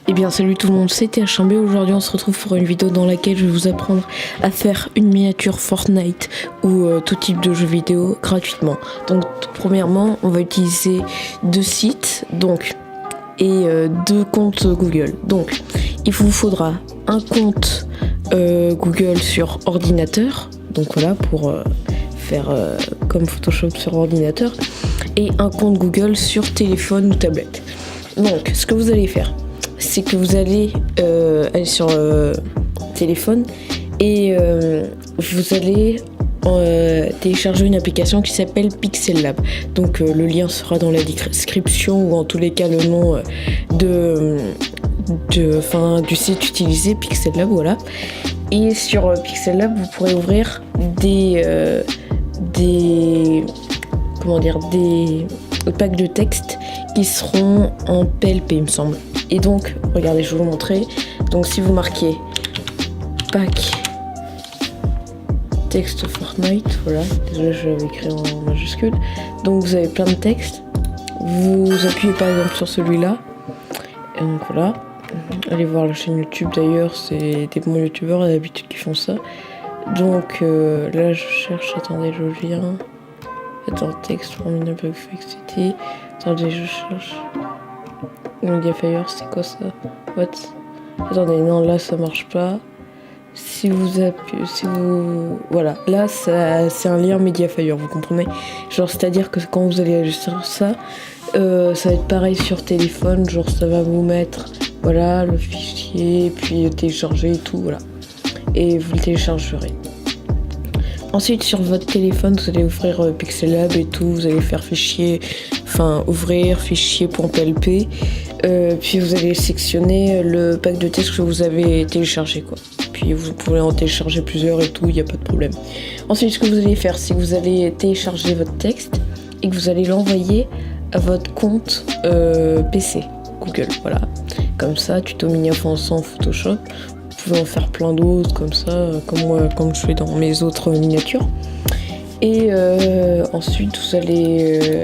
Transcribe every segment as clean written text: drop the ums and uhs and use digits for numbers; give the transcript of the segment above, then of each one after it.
Eh bien salut tout le monde, c'était HMB. Aujourd'hui on se retrouve pour une vidéo dans laquelle je vais vous apprendre à faire une miniature Fortnite ou tout type de jeu vidéo gratuitement. Donc premièrement on va utiliser deux sites et deux comptes Google. Donc il vous faudra un compte Google sur ordinateur, donc voilà pour faire comme Photoshop sur ordinateur, et un compte Google sur téléphone ou tablette. Donc ce que vous allez faire, c'est que vous allez aller sur téléphone et vous allez télécharger une application qui s'appelle Pixel Lab. Donc le lien sera dans la description, ou en tous les cas le nom du site utilisé, Pixel Lab, voilà. Et sur Pixel Lab, vous pourrez ouvrir des packs de texte qui seront en PLP, il me semble. Et donc, regardez, je vais vous montrer. Donc, si vous marquez pack texte Fortnite, voilà, désolé, je l'avais écrit en majuscule. Donc, vous avez plein de textes. Vous appuyez par exemple sur celui-là. Et donc, voilà. Allez voir la chaîne YouTube d'ailleurs, c'est des bons youtubeurs d'habitude qui font ça. Donc, là, je cherche, attendez, je viens. Attends, texte pour une complexité. Attendez, je cherche. Mediafire, c'est quoi ça? What? Attendez, non, là ça marche pas. Si vous appuyez, voilà, là c'est un lien Mediafire, vous comprenez? Genre, c'est-à-dire que quand vous allez aller sur ça, ça va être pareil sur téléphone. Genre, ça va vous mettre, voilà, le fichier, puis télécharger et tout, voilà. Et vous le téléchargerez. Ensuite, sur votre téléphone, vous allez ouvrir Pixel Lab et tout. Vous allez faire ouvrir fichier.plp. Puis vous allez sélectionner le pack de texte que vous avez téléchargé, quoi. Puis vous pouvez en télécharger plusieurs et tout, il n'y a pas de problème. Ensuite, ce que vous allez faire, c'est que vous allez télécharger votre texte et que vous allez l'envoyer à votre compte PC Google, voilà. Comme ça, tuto mini sans Photoshop. Vous pouvez en faire plein d'autres comme ça, comme je fais dans mes autres miniatures. Et ensuite vous allez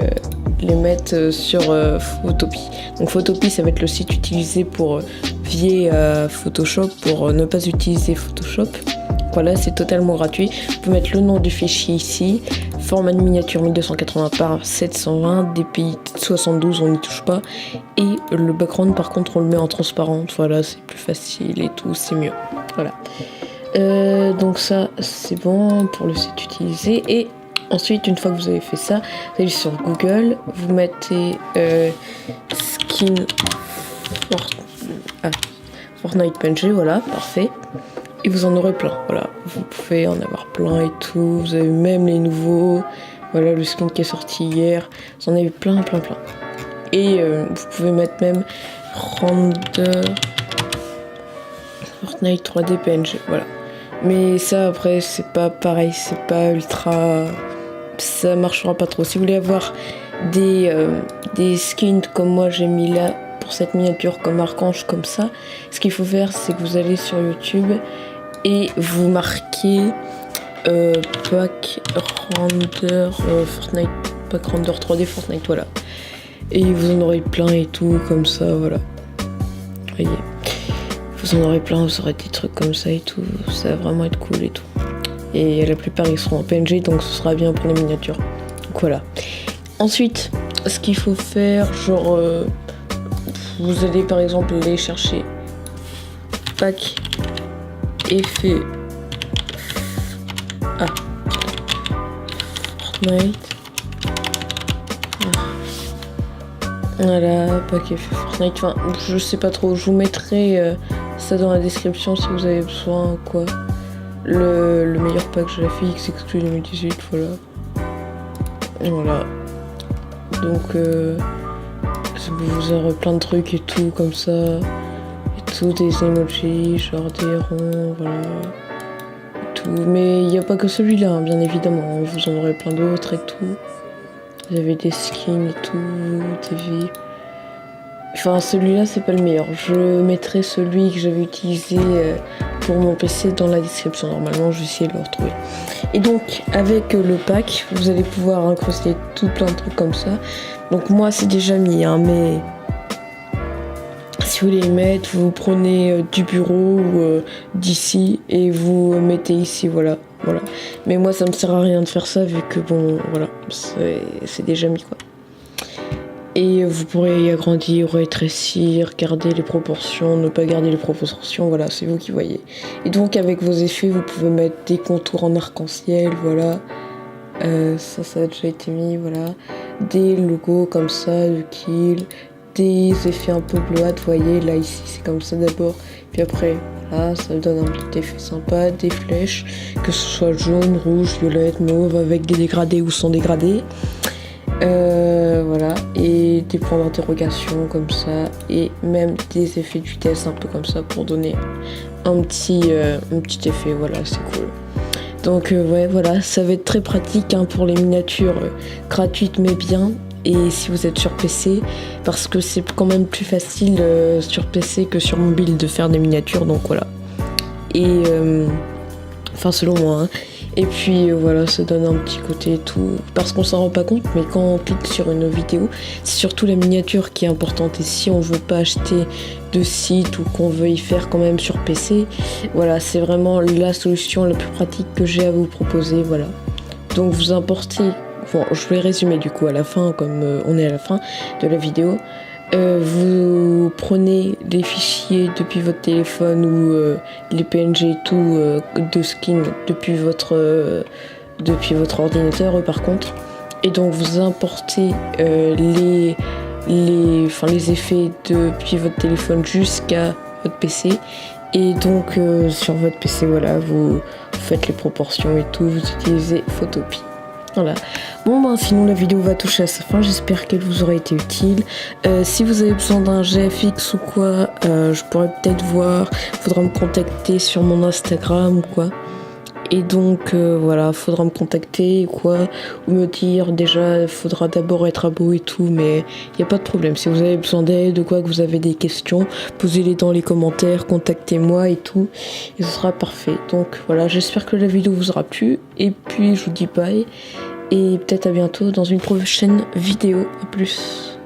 les mettre sur Photopea. Donc Photopea, ça va être le site utilisé pour vier Photoshop, pour ne pas utiliser Photoshop. Voilà, c'est totalement gratuit. Vous pouvez mettre le nom du fichier ici, format de miniature 1280 par 720, DPI 72, on n'y touche pas. Et le background, par contre, on le met en transparente. Voilà, c'est plus facile et tout, c'est mieux. Voilà. Donc ça, c'est bon pour le site utilisé. Et ensuite, une fois que vous avez fait ça, vous allez sur Google, vous mettez skin Fortnite PNG, voilà, parfait. Et vous en aurez plein, voilà, vous pouvez en avoir plein et tout, vous avez même les nouveaux, voilà le skin qui est sorti hier, vous en avez plein. Et vous pouvez mettre même render Fortnite 3D PNG, voilà. Mais ça après c'est pas pareil, c'est pas ultra, ça marchera pas trop. Si vous voulez avoir des skins comme moi j'ai mis là pour cette miniature, comme Archange, comme ça, ce qu'il faut faire c'est que vous allez sur YouTube et vous marquez pack render Fortnite, pack render 3D Fortnite, voilà. Et vous en aurez plein et tout, comme ça, voilà. Voyez. Vous en aurez plein, vous aurez des trucs comme ça et tout. Ça va vraiment être cool et tout. Et la plupart ils seront en PNG, donc ce sera bien pour les miniatures. Donc voilà. Ensuite, ce qu'il faut faire, genre, vous allez par exemple aller chercher pack effet Fortnite. Voilà, pack effet Fortnite. Enfin, je sais pas trop. Je vous mettrai ça dans la description si vous avez besoin, quoi. Le meilleur pack que j'ai fait, X exclu 2018, voilà. Voilà. Donc, vous aurez plein de trucs et tout, comme ça. Et tout, des emojis, genre des ronds, voilà. Et tout. Mais il n'y a pas que celui-là, hein, bien évidemment. Vous en aurez plein d'autres et tout. Vous avez des skins et tout, des vies. Enfin, celui-là, c'est pas le meilleur. Je mettrai celui que j'avais utilisé pour mon PC dans la description. Normalement, je vais essayer de le retrouver. Et donc, avec le pack, vous allez pouvoir incruster tout plein de trucs comme ça. Donc moi, c'est déjà mis, hein, mais Si vous voulez les mettre, vous prenez du bureau ou d'ici et vous mettez ici, voilà. Mais moi ça me sert à rien de faire ça vu que bon voilà, c'est déjà mis quoi. Et vous pourrez y agrandir, rétrécir, garder les proportions, ne pas garder les proportions, voilà, c'est vous qui voyez. Et donc avec vos effets, vous pouvez mettre des contours en arc-en-ciel, voilà. Ça a déjà été mis, voilà. Des logos comme ça, de Kill, des effets un peu bleuâtres, vous voyez, là ici c'est comme ça d'abord, puis après, là, ça donne un petit effet sympa, des flèches, que ce soit jaune, rouge, violette, mauve, avec des dégradés ou sans dégradés. Voilà, et des points d'interrogation comme ça, et même des effets de vitesse un peu comme ça pour donner un petit effet, voilà, c'est cool. Donc ouais, voilà, ça va être très pratique hein, pour les miniatures gratuites mais bien, et si vous êtes sur PC, parce que c'est quand même plus facile sur PC que sur mobile de faire des miniatures, donc voilà. Et enfin selon moi, hein. Et puis voilà, ça donne un petit côté et tout, parce qu'on s'en rend pas compte, mais quand on clique sur une vidéo, c'est surtout la miniature qui est importante. Et si on veut pas acheter de site ou qu'on veut y faire quand même sur PC, voilà, c'est vraiment la solution la plus pratique que j'ai à vous proposer, voilà. Donc vous importez, bon, je vais résumer du coup à la fin, comme on est à la fin de la vidéo. Vous prenez les fichiers depuis votre téléphone ou les PNG et tout de skin depuis votre ordinateur par contre, et donc vous importez les effets depuis votre téléphone jusqu'à votre PC, et donc sur votre PC voilà, vous faites les proportions et tout, vous utilisez Photopea. Voilà. Bon ben sinon la vidéo va toucher à sa fin, j'espère qu'elle vous aura été utile. Si vous avez besoin d'un GFX ou quoi, je pourrais peut-être voir, faudra me contacter sur mon Instagram ou quoi. Et donc voilà, faudra me contacter ou quoi, ou me dire déjà, faudra d'abord être abo et tout, mais il n'y a pas de problème. Si vous avez besoin d'aide ou quoi, que vous avez des questions, posez-les dans les commentaires, contactez-moi et tout, et ce sera parfait. Donc voilà, j'espère que la vidéo vous aura plu, et puis je vous dis bye, et peut-être à bientôt dans une prochaine vidéo. À plus.